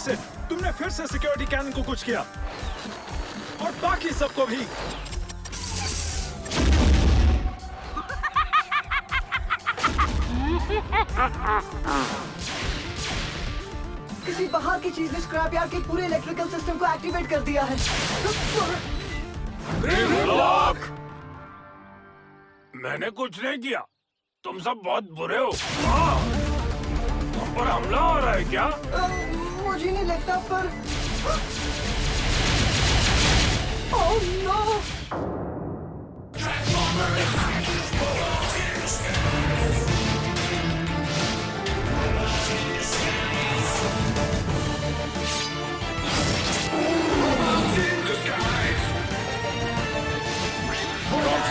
से तुमने फिर से सिक्योरिटी कैनन को कुछ किया और बाकी सबको भी। किसी बाहर की चीज ने स्क्रैप यार्ड के पूरे इलेक्ट्रिकल सिस्टम को एक्टिवेट कर दिया है। ग्रिमलॉक! मैंने कुछ नहीं किया। तुम सब बहुत बुरे हो। तुम पर हमला हो रहा है क्या? मुझे नहीं लगता पर। Oh no!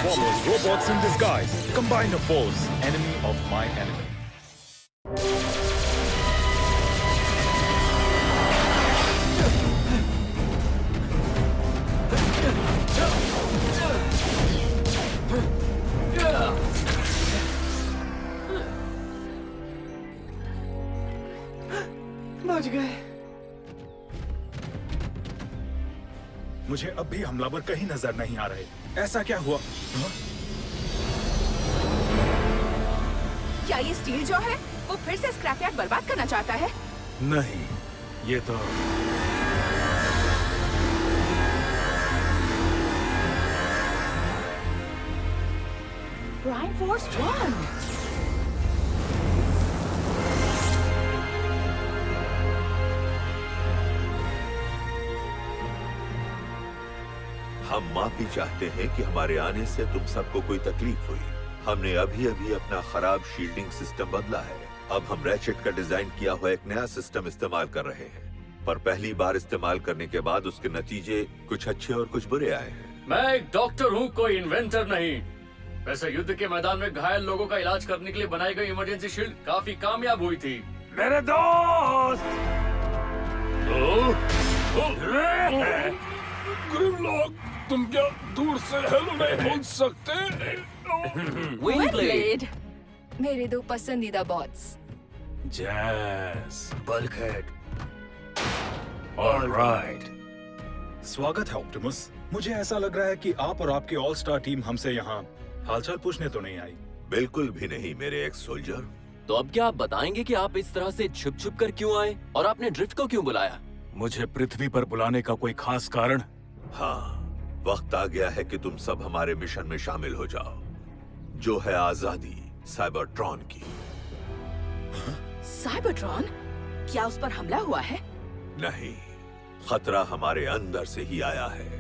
Transformers, robots in disguise. Combine a force. Enemy of my enemy. बच गए। मुझे अब भी हमलावर कहीं नजर नहीं आ रहे। ऐसा क्या हुआ? क्या ये स्टील जो है वो फिर से स्क्रैपयार्ड बर्बाद करना चाहता है? नहीं, ये तो प्राइम फोर्स 1। हम माफी चाहते हैं कि हमारे आने से तुम सबको कोई तकलीफ हुई। हमने अभी अभी अपना खराब शील्डिंग सिस्टम बदला है। अब हम रैचेट का डिजाइन किया हुआ एक नया सिस्टम इस्तेमाल कर रहे हैं, पर पहली बार इस्तेमाल करने के बाद उसके नतीजे कुछ अच्छे और कुछ बुरे आए हैं। मैं एक डॉक्टर हूँ, कोई इन्वेंटर नहीं। वैसे युद्ध के मैदान में घायल लोगों का इलाज करने के लिए बनाई गई इमरजेंसी शील्ड काफी कामयाब हुई थी। मेरे दोस्त! ग्रिमलॉक, तुम क्या दूर से हेलो नहीं बोल सकते? विंडब्लेड, मेरे दो पसंदीदा बॉट्स। जैस, बल्कहेड। ऑलराइट। स्वागत है ऑप्टिमस। मुझे ऐसा लग रहा है कि आप और आपकी ऑल स्टार टीम हमसे यहाँ हालचाल पूछने तो नहीं आई। बिल्कुल भी नहीं मेरे एक्स सोल्जर। तो अब क्या आप बताएंगे कि आप इस तरह से छुप छुप कर क्यों आए और आपने ड्रिफ्ट को क्यों बुलाया? मुझे पृथ्वी पर बुलाने का कोई खास कारण? हाँ, वक्त आ गया है कि तुम सब हमारे मिशन में शामिल हो जाओ, जो है आजादी साइबरट्रॉन की। साइबरट्रॉन? क्या उस पर हमला हुआ है? नहीं, खतरा हमारे अंदर से ही आया है।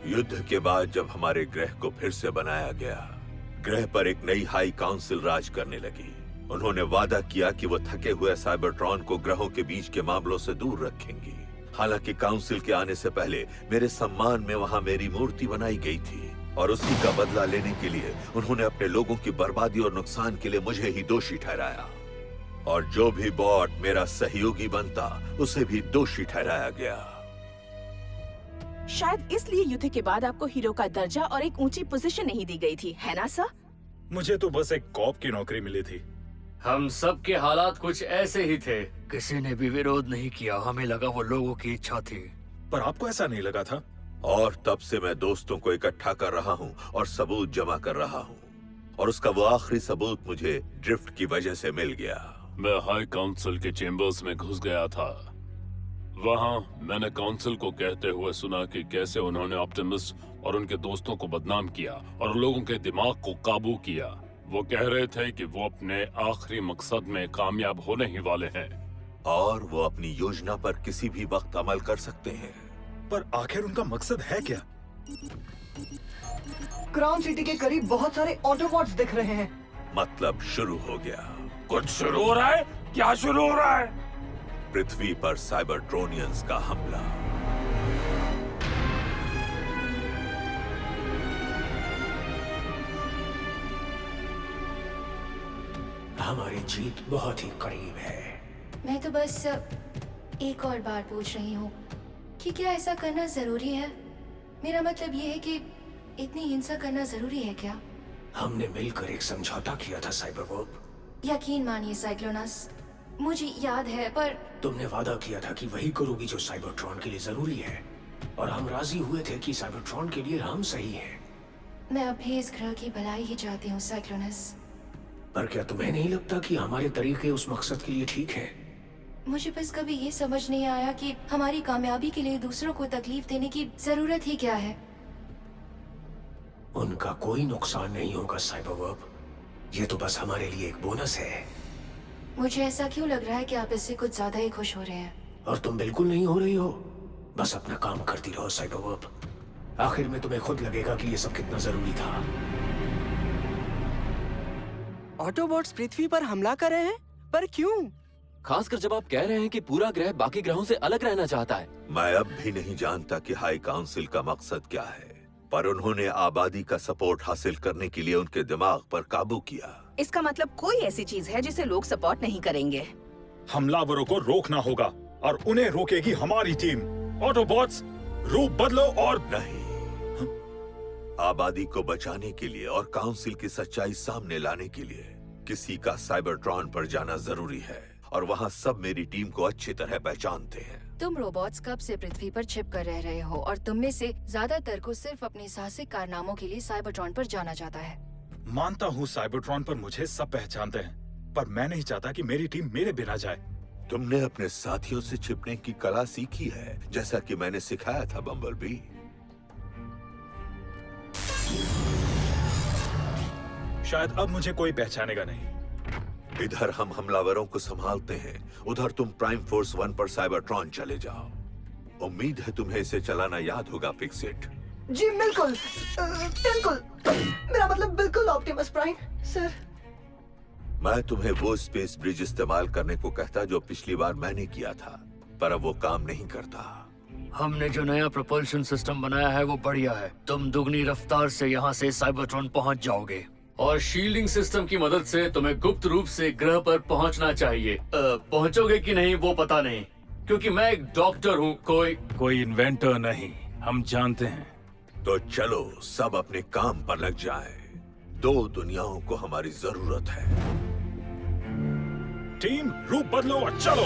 युद्ध के बाद जब हमारे ग्रह को फिर से बनाया गया, ग्रह पर एक नई हाई काउंसिल राज करने लगी। उन्होंने वादा किया कि वो थके हुए साइबरट्रॉन को ग्रहों के बीच के मामलों से दूर रखेंगी। हालांकि काउंसिल के आने से पहले मेरे सम्मान में वहां मेरी मूर्ति बनाई गई थी, और उसी का बदला लेने के लिए उन्होंने अपने लोगों की बर्बादी और नुकसान के लिए मुझे ही दोषी ठहराया। और जो भी बॉट मेरा सहयोगी बनता, उसे भी दोषी ठहराया गया। शायद इसलिए युद्ध के बाद आपको हीरो का दर्जा और एक ऊंची पोजीशन नहीं दी गई थी, है ना सर? मुझे तो बस एक कॉप की नौकरी मिली थी। हम सब के हालात कुछ ऐसे ही थे। किसी ने भी विरोध नहीं किया। हमें लगा वो लोगों की इच्छा थी। पर आपको ऐसा नहीं लगा था? और तब से मैं दोस्तों को इकट्ठा कर रहा हूँ और सबूत जमा कर रहा हूँ, और उसका वो आखिरी सबूत मुझे ड्रिफ्ट की वजह से मिल गया। मैं हाई काउंसिल के चेम्बर्स में घुस गया था। वहाँ मैंने काउंसिल को कहते हुए सुना कि कैसे उन्होंने ऑप्टिमस और उनके दोस्तों को बदनाम किया और लोगों के दिमाग को काबू किया। वो कह रहे थे कि वो अपने आखिरी मकसद में कामयाब होने ही वाले हैं, और वो अपनी योजना पर किसी भी वक्त अमल कर सकते हैं। पर आखिर उनका मकसद है क्या? क्राउन सिटी के करीब बहुत सारे ऑटोबॉट्स दिख रहे हैं। मतलब शुरू हो गया। कुछ शुरू हो रहा है? क्या शुरू हो रहा है? पृथ्वी पर साइबरट्रोनियंस का हमला। हमारी जीत बहुत ही करीब है। मैं तो बस एक और बार पूछ रही हूँ कि क्या ऐसा करना जरूरी है? मेरा मतलब ये है कि इतनी हिंसा करना जरूरी है क्या? हमने मिलकर एक समझौता किया था साइबरवॉर्प। यकीन मानिए साइक्लोनस, मुझे याद है, पर तुमने वादा किया था कि वही करोगी जो साइबरट्रॉन के लिए जरूरी है, और हम राजी हुए थे कि साइबरट्रॉन के लिए हम सही हैं। मैं अब भी इस ग्रह की भलाई ही चाहती हूँ साइक्लोनस। पर क्या तुम्हें नहीं लगता कि हमारे तरीके उस मकसद के लिए ठीक है? मुझे बस कभी ये समझ नहीं आया कि हमारी कामयाबी के लिए दूसरों को तकलीफ देने की जरूरत ही क्या है। उनका कोई नुकसान नहीं होगा साइबरवर्ब, ये तो बस हमारे लिए एक बोनस है। मुझे ऐसा क्यों लग रहा है कि आप इससे कुछ ज्यादा ही खुश हो रहे हैं? और तुम बिल्कुल नहीं हो रही हो। बस अपना काम करती रहो साइबरवर्ब, आखिर में तुम्हें खुद लगेगा कि ये सब कितना जरूरी था। ऑटोबॉट्स पृथ्वी पर हमला कर रहे हैं, पर क्यों? खासकर जब आप कह रहे हैं कि पूरा ग्रह बाकी ग्रहों से अलग रहना चाहता है। मैं अब भी नहीं जानता कि हाई काउंसिल का मकसद क्या है, पर उन्होंने आबादी का सपोर्ट हासिल करने के लिए उनके दिमाग पर काबू किया। इसका मतलब कोई ऐसी चीज है जिसे लोग सपोर्ट नहीं करेंगे। हमलावरों को रोकना होगा और उन्हें रोकेगी हमारी टीम। ऑटोबॉट्स, रूप बदलो और नहीं, आबादी को बचाने के लिए और काउंसिल की सच्चाई सामने लाने के लिए किसी का साइबरट्रॉन पर जाना जरूरी है, और वहाँ सब मेरी टीम को अच्छी तरह पहचानते हैं। तुम रोबोट्स कब से पृथ्वी पर छिप कर रह रहे हो, और तुम में से ज्यादातर को सिर्फ अपने साहसिक कारनामों के लिए साइबरट्रॉन पर जाना जाता है। मानता हूँ साइबरट्रॉन पर मुझे सब पहचानते हैं, पर मैं नहीं चाहता कि मेरी टीम मेरे बिना जाए। तुमने अपने साथियों से छिपने की कला सीखी है, जैसा कि मैंने सिखाया था बम्बलबी। शायद अब मुझे कोई पहचानेगा नहीं। इधर हम हमलावरों को संभालते हैं, उधर तुम प्राइम फोर्स 1 पर साइबरट्रॉन चले जाओ। उम्मीद है तुम्हें इसे चलाना याद होगा, फिक्सिट। जी बिल्कुल, बिल्कुल। मेरा मतलब बिल्कुल ऑप्टिमस प्राइम सर। मैं तुम्हें वो स्पेस ब्रिज इस्तेमाल करने को कहता जो पिछली बार मैंने किया था, पर अब वो काम नहीं करता। हमने जो नया propulsion सिस्टम बनाया है वो बढ़िया है। तुम दुगनी रफ्तार से यहाँ से साइबरट्रॉन पहुँच जाओगे, और शील्डिंग सिस्टम की मदद से तुम्हें गुप्त रूप से ग्रह पर पहुँचना चाहिए। पहुँचोगे कि नहीं वो पता नहीं, क्योंकि मैं एक डॉक्टर हूँ, कोई इन्वेंटर नहीं, हम जानते हैं। तो चलो सब अपने काम पर लग जाएं। 2 दुनियाओं को हमारी जरूरत है। टीम, रूप बदलो और चलो।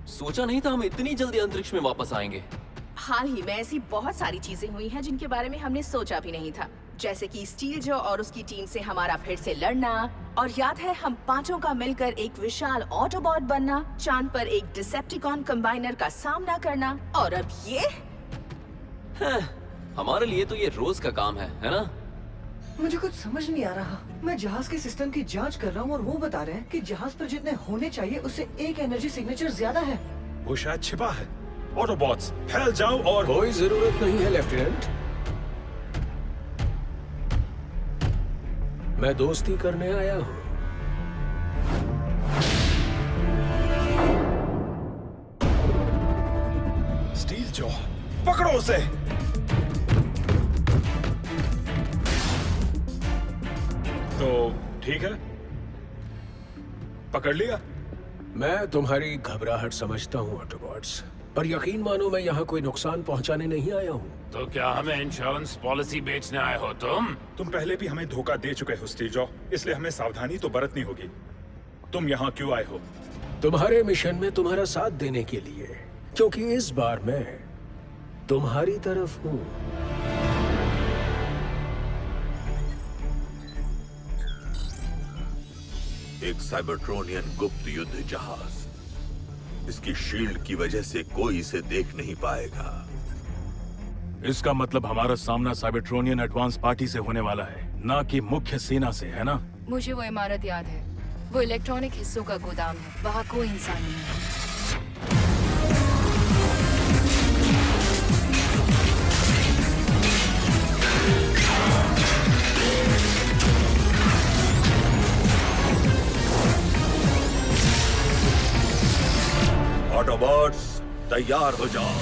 सोचा नहीं था हम इतनी जल्दी अंतरिक्ष में वापस आएंगे। हाल ही में ऐसी बहुत सारी चीजें हुई हैं जिनके बारे में हमने सोचा भी नहीं था, जैसे कि स्टील जो और उसकी टीम से हमारा फिर से लड़ना, और याद है हम पांचों का मिलकर एक विशाल ऑटोबॉट बनना, चांद पर एक डिसेप्टिकॉन कंबाइनर का सामना करना, और अब ये। हमारे लिए तो ये रोज का काम है ना? मुझे कुछ समझ नहीं आ रहा। मैं जहाज के सिस्टम की जांच कर रहा हूँ और वो बता रहे हैं कि जहाज पर जितने होने चाहिए उससे 1 एनर्जी सिग्नेचर ज्यादा है। वो शायद छिपा है। ऑटोबॉट्स, फैल जाओ और कोई जरूरत नहीं है लेफ्टिनेंट, मैं दोस्ती करने आया हूँ। स्टील जॉ, पकड़ो उसे। तो ठीक है, पकड़ लिया। मैं तुम्हारी घबराहट समझता हूँ ऑटोबॉट्स, पर यकीन मानो मैं यहाँ कोई नुकसान पहुँचाने नहीं आया हूँ। तो क्या हमें इंश्योरेंस पॉलिसी बेचने आए हो तुम पहले भी हमें धोखा दे चुके हो स्टील जॉ, इसलिए हमें सावधानी तो बरतनी होगी। तुम यहाँ क्यों आए हो? तुम्हारे मिशन में तुम्हारा साथ देने के लिए, क्योंकि इस बार मैं तुम्हारी तरफ हूँ। एक साइबरट्रोनियन गुप्त युद्ध जहाज, इसकी शील्ड की वजह से कोई इसे देख नहीं पाएगा। इसका मतलब हमारा सामना साइबरट्रोनियन एडवांस पार्टी से होने वाला है, ना कि मुख्य सेना से, है ना? मुझे वो इमारत याद है, वो इलेक्ट्रॉनिक हिस्सों का गोदाम है, वहाँ कोई इंसान नहीं है। ऑटोबॉट्स, तैयार हो जाओ।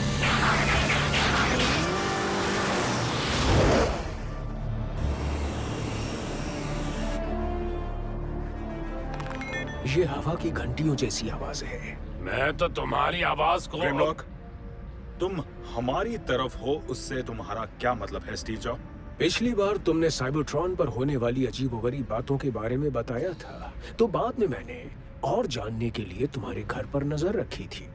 ये हवा की घंटियों जैसी आवाज है। मैं तो तुम्हारी आवाज को ग्रिमलॉक, तुम हमारी तरफ हो उससे तुम्हारा क्या मतलब है स्टीव जॉब? पिछली बार तुमने साइबरट्रॉन पर होने वाली अजीबोगरीब बातों के बारे में बताया था, तो बाद में मैंने और जानने के लिए तुम्हारे घर पर नजर रखी थी।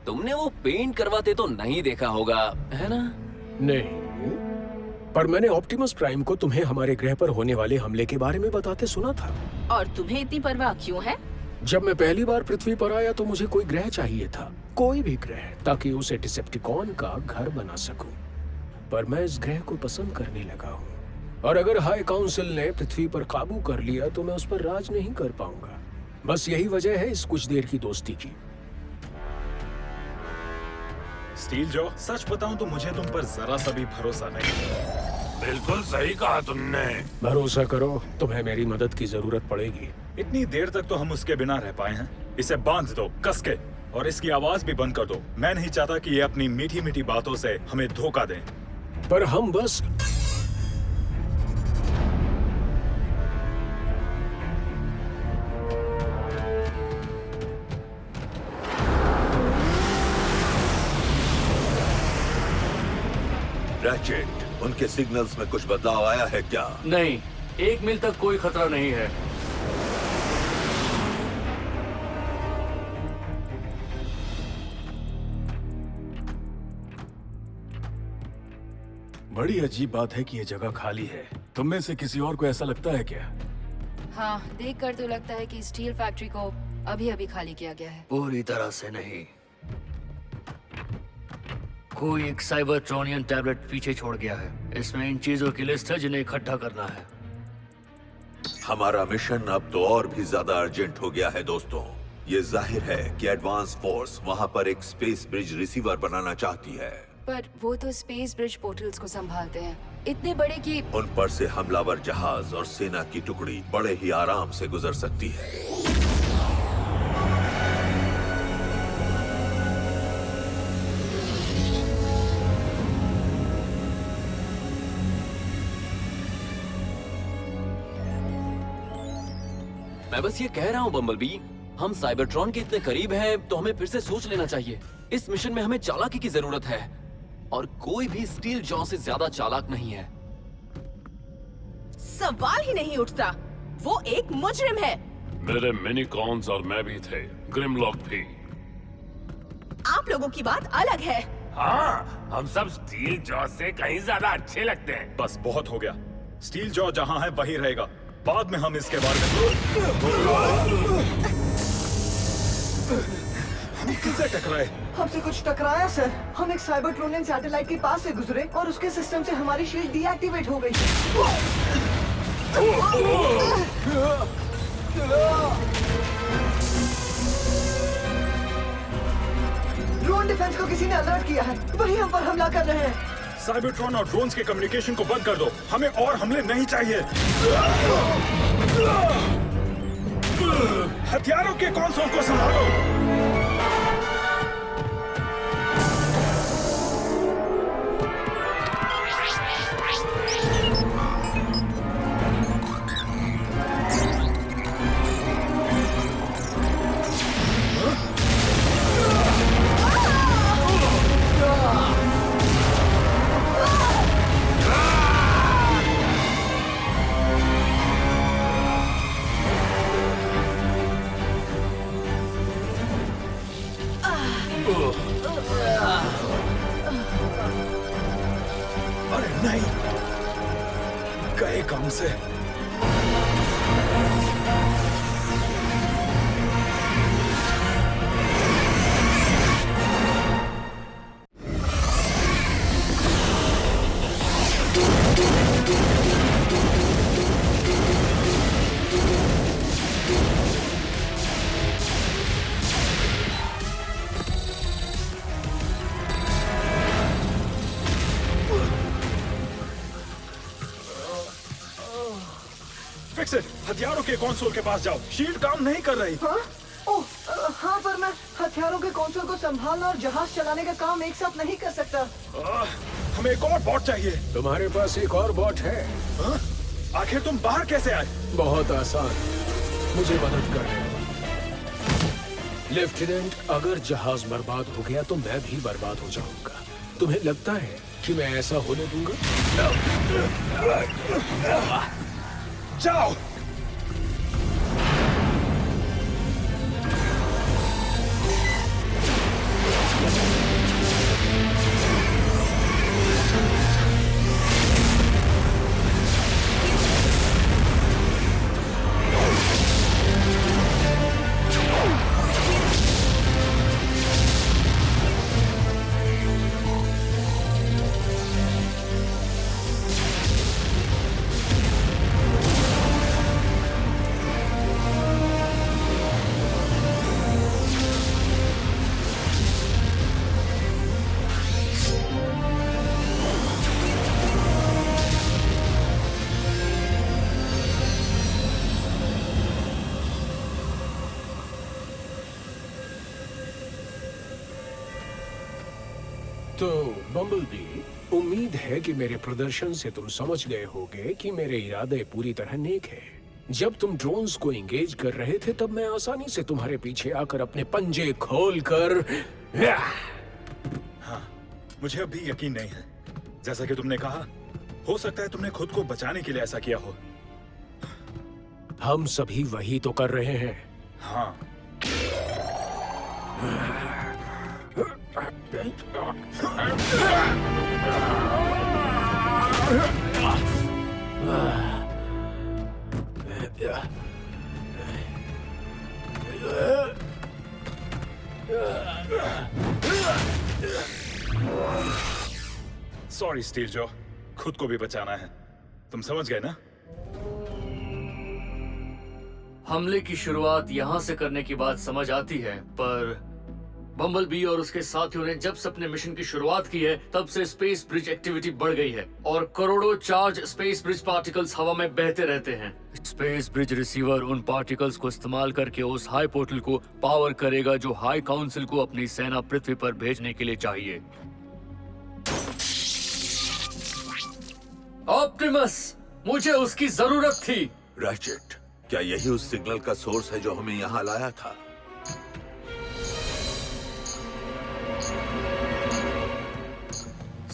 तुमने वो पेंट करवाते तो नहीं देखा होगा, है ना? नहीं, पर मैंने ऑप्टिमस प्राइम को तुम्हें हमारे ग्रह पर होने वाले हमले के बारे में बताते सुना था। और तुम्हें इतनी परवाह क्यों है? जब मैं पहली बार पृथ्वी पर आया तो मुझे कोई ग्रह चाहिए था, कोई भी ग्रह, ताकि उसे डिसेप्टिकॉन का घर बना सकूं। पर मैं इस ग्रह को पसंद करने लगा हूँ, और अगर हाई काउंसिल ने पृथ्वी पर काबू कर लिया तो मैं उस पर राज नहीं कर पाऊंगा। बस यही वजह है इस कुछ देर की दोस्ती की। स्टीव जॉब, सच बताऊं तो मुझे तुम पर जरा सा भी भरोसा नहीं है। बिल्कुल सही कहा तुमने। भरोसा करो, तुम्हें मेरी मदद की जरूरत पड़ेगी। इतनी देर तक तो हम उसके बिना रह पाए हैं। इसे बांध दो कस के, और इसकी आवाज भी बंद कर दो। मैं नहीं चाहता कि ये अपनी मीठी मीठी बातों से हमें धोखा दें। पर हम बस रैचेट, उनके सिग्नल्स में कुछ बदलाव आया है क्या? नहीं, 1 मील तक कोई खतरा नहीं है। बड़ी अजीब बात है कि ये जगह खाली है। तुम में से किसी और को ऐसा लगता है क्या? हाँ, देखकर तो लगता है कि स्टील फैक्ट्री को अभी अभी खाली किया गया है। पूरी तरह से नहीं। कोई एक साइबरट्रॉनियन टैबलेट पीछे छोड़ गया है। इसमें इन चीजों की लिस्ट है जिन्हें इकट्ठा करना है। हमारा मिशन अब तो और भी ज्यादा अर्जेंट हो गया है दोस्तों। ये जाहिर है कि एडवांस फोर्स वहाँ पर एक स्पेस ब्रिज रिसीवर बनाना चाहती है। पर वो तो स्पेस ब्रिज पोर्टल्स को संभालते हैं, इतने बड़े कि उन पर से हमलावर जहाज और सेना की टुकड़ी बड़े ही आराम से गुजर सकती है। मैं बस ये कह रहा हूँ बम्बलबी, हम साइबरट्रॉन के इतने करीब हैं तो हमें फिर से सोच लेना चाहिए। इस मिशन में हमें चालाकी की जरूरत है, और कोई भी स्टील जॉ से ज्यादा चालाक नहीं है। सवाल ही नहीं उठता, वो एक मुजरिम है। मेरे मिनीकॉन्स और मैं भी थे, ग्रिमलॉक भी। आप लोगों की बात अलग है। हाँ, हम सब स्टील जॉ से कहीं ज्यादा अच्छे लगते हैं। बस बहुत हो गया। स्टील जॉ जहां है वहीं रहेगा। बाद में हम इसके बारे में हम किससे टकराए? हमसे कुछ टकराया सर। हम एक साइबरट्रोनियन सैटेलाइट के पास से गुजरे और उसके सिस्टम से हमारी शील्ड डीएक्टिवेट हो गई। ड्रोन डिफेंस को किसी ने अलर्ट किया है, वही हम पर हमला कर रहे हैं। साइबरट्रॉन और ड्रोन्स के कम्युनिकेशन को बंद कर दो। हमें और हमले नहीं चाहिए। हथियारों के कंसोल को संभालो। अरे नहीं, गए काम से। Fix it. हथियारों के कंसोल के पास जाओ। शील्ड काम नहीं कर रही। हाँ? ओह, हाँ, पर मैं हथियारों के कंसोल को संभालना और जहाज चलाने का काम एक साथ नहीं कर सकता। हमें एक और बॉट चाहिए। तुम्हारे पास एक और बॉट है? हाँ? आखिर तुम बाहर कैसे आए? बहुत आसान, मुझे मदद करने। लेफ्टिनेंट, अगर जहाज बर्बाद हो गया तो मैं भी बर्बाद हो जाऊंगा। तुम्हें लगता है कि मैं ऐसा होने दूंगा? जाओ। तो बम्बलबी, उम्मीद है कि मेरे प्रदर्शन से तुम समझ गए होगे कि मेरे इरादे पूरी तरह नेक हैं। जब तुम ड्रोन्स को एंगेज कर रहे थे तब मैं आसानी से तुम्हारे पीछे आकर अपने पंजे खोलकर हाँ, मुझे अब भी यकीन नहीं है। जैसा कि तुमने कहा, हो सकता है तुमने खुद को बचाने के लिए ऐसा किया हो। हम सभी वही तो कर रहे हैं। हाँ। सॉरी स्टील जो, खुद को भी बचाना है। तुम समझ गए ना? हमले की शुरुआत यहाँ से करने की बात समझ आती है, पर बम्बलबी और उसके साथियों ने जब से अपने मिशन की शुरुआत की है तब से स्पेस ब्रिज एक्टिविटी बढ़ गई है और करोड़ों चार्ज स्पेस ब्रिज पार्टिकल्स हवा में बहते रहते हैं। स्पेस ब्रिज रिसीवर उन पार्टिकल्स को इस्तेमाल करके उस हाई पोर्टल को पावर करेगा जो हाई काउंसिल को अपनी सेना पृथ्वी पर भेजने के लिए चाहिए। ऑप्टिमस, मुझे उसकी जरूरत थी। रैचेट, क्या यही उस सिग्नल का सोर्स है जो हमें यहाँ लाया था?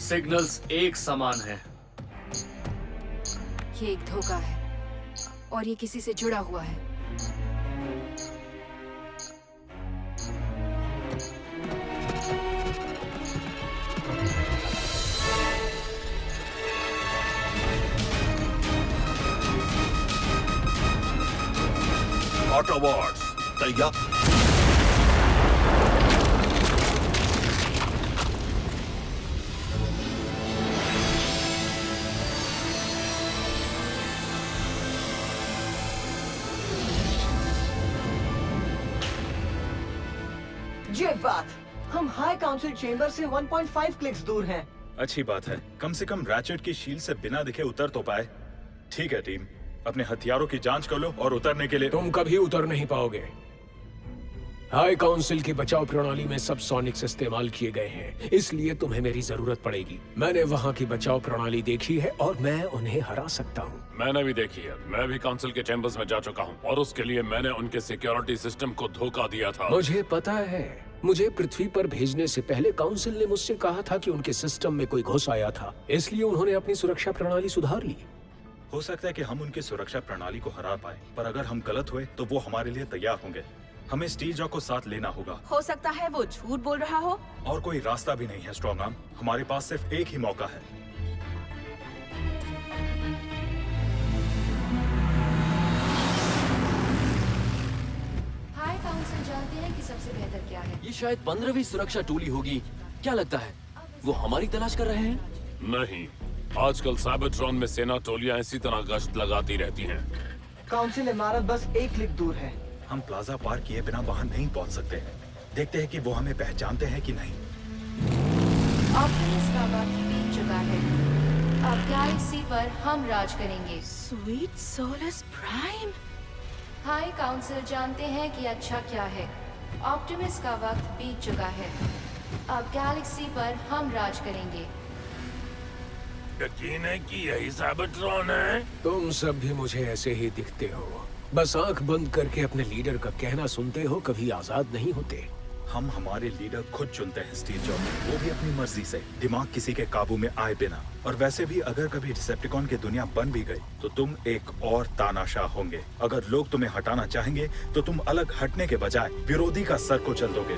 सिग्नल्स एक समान है। ये एक धोखा है और ये किसी से जुड़ा हुआ है। ऑटोबॉट्स तैयार। ये बात, हम हाई काउंसिल चेंबर से 1.5 क्लिक्स दूर हैं। अच्छी बात है, कम से कम रैचेट की शील्ड से बिना दिखे उतर तो पाए। ठीक है टीम, अपने हथियारों की जांच कर लो और उतरने के लिए। तुम कभी उतर नहीं पाओगे। हाई काउंसिल की बचाव प्रणाली में सब सोनिक्स इस्तेमाल किए गए हैं, इसलिए तुम्हें मेरी जरूरत पड़ेगी। मैंने वहाँ की बचाव प्रणाली देखी है और मैं उन्हें हरा सकता हूँ। मैंने भी देखी है। मैं भी काउंसिल के चैम्बर्स में जा चुका हूँ और उसके लिए मैंने उनके सिक्योरिटी सिस्टम को धोखा दिया था। मुझे पता है। मुझे पृथ्वी पर भेजने से पहले काउंसिल ने मुझसे कहा था कि उनके सिस्टम में कोई घुस आया था, इसलिए उन्होंने अपनी सुरक्षा प्रणाली सुधार ली। हो सकता है कि हम उनकी सुरक्षा प्रणाली को हरा पाए, पर अगर हम गलत हुए तो वो हमारे लिए तैयार होंगे। हमें स्टील जॉ को साथ लेना होगा। हो सकता है वो झूठ बोल रहा हो। और कोई रास्ता भी नहीं है स्ट्रॉन्ग आर्म, हमारे पास सिर्फ एक ही मौका है। हाई काउंसिल जानते हैं कि सबसे बेहतर क्या है। ये शायद 15वीं सुरक्षा टोली होगी। क्या लगता है वो हमारी तलाश कर रहे हैं? नहीं, आजकल साइबरट्रॉन में सेना टोलियां इसी तरह गश्त लगाती रहती हैं। काउंसिल इमारत बस 1 क्लिक दूर है। हम प्लाजा पार किए बिना वहाँ नहीं पहुँच सकते। देखते हैं कि वो हमें पहचानते हैं कि नहीं। ऑप्टिमस का वक्त बीत चुका है। अब गैलेक्सी पर हम राज करेंगे। Sweet Solus Prime. High council जानते हैं कि अच्छा क्या है। ऑप्टिमस का वक्त बीत चुका है। अब गैलेक्सी पर हम राज करेंगे। यकीन है कि यही साइबरट्रॉन है? तुम सब भी मुझे ऐसे ही दिखते हो। बस आंख बंद करके अपने लीडर का कहना सुनते हो, कभी आजाद नहीं होते। हम हमारे लीडर खुद चुनते हैं स्टील जॉब, वो भी अपनी मर्जी से, दिमाग किसी के काबू में आए बिना। और वैसे भी अगर कभी डिसेप्टिकॉन की दुनिया बन भी गई तो तुम एक और तानाशाह होंगे। अगर लोग तुम्हें हटाना चाहेंगे तो तुम अलग हटने के बजाय विरोधी का सर कुचल दोगे।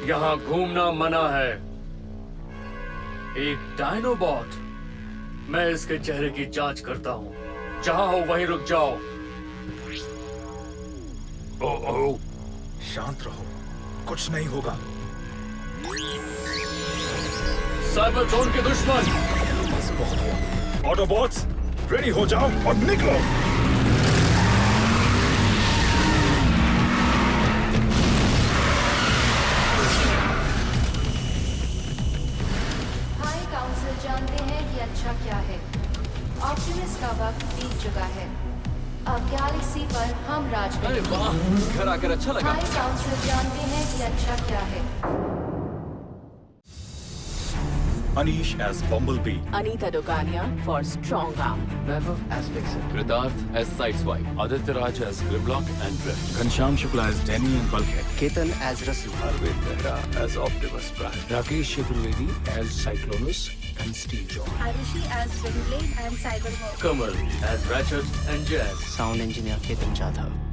यहाँ घूमना मना है। एक डायनोबॉट। मैं इसके चेहरे की जांच करता हूँ। जहाँ हो वहीं रुक जाओ। ओह, शांत रहो, कुछ नहीं होगा। साइबरट्रॉन के दुश्मन। बस बहुत हुआ। ऑटोबॉट्स रेडी हो जाओ और निकलो। हाई काउंसिल जानते हैं कि अच्छा क्या है। ऑप्टिमस का वक्त बीत चुका है। अब गैलेक्सी पर हम राज अरे करेंगे। वाह, घर आकर अच्छा लगा। हाई काउंसिल जानते हैं कि अच्छा क्या है। Anish as Bumblebee, Anita Dogania for Strong Arm. Vaibhav as Fixer. Kritarth as Sideswipe. Aditya Raj as Grimlock and Drift. Ghanshyam Shukla as Danny and Bulkhead. Ketan as Russell, Arvind Mehra as Optimus Prime. Rakesh Chaturvedi as Cyclonus and Steeljaw, Arishi as Windblade and Cyberwolf. Kamal as Ratchet and Jack. Sound engineer Ketan Jadhav.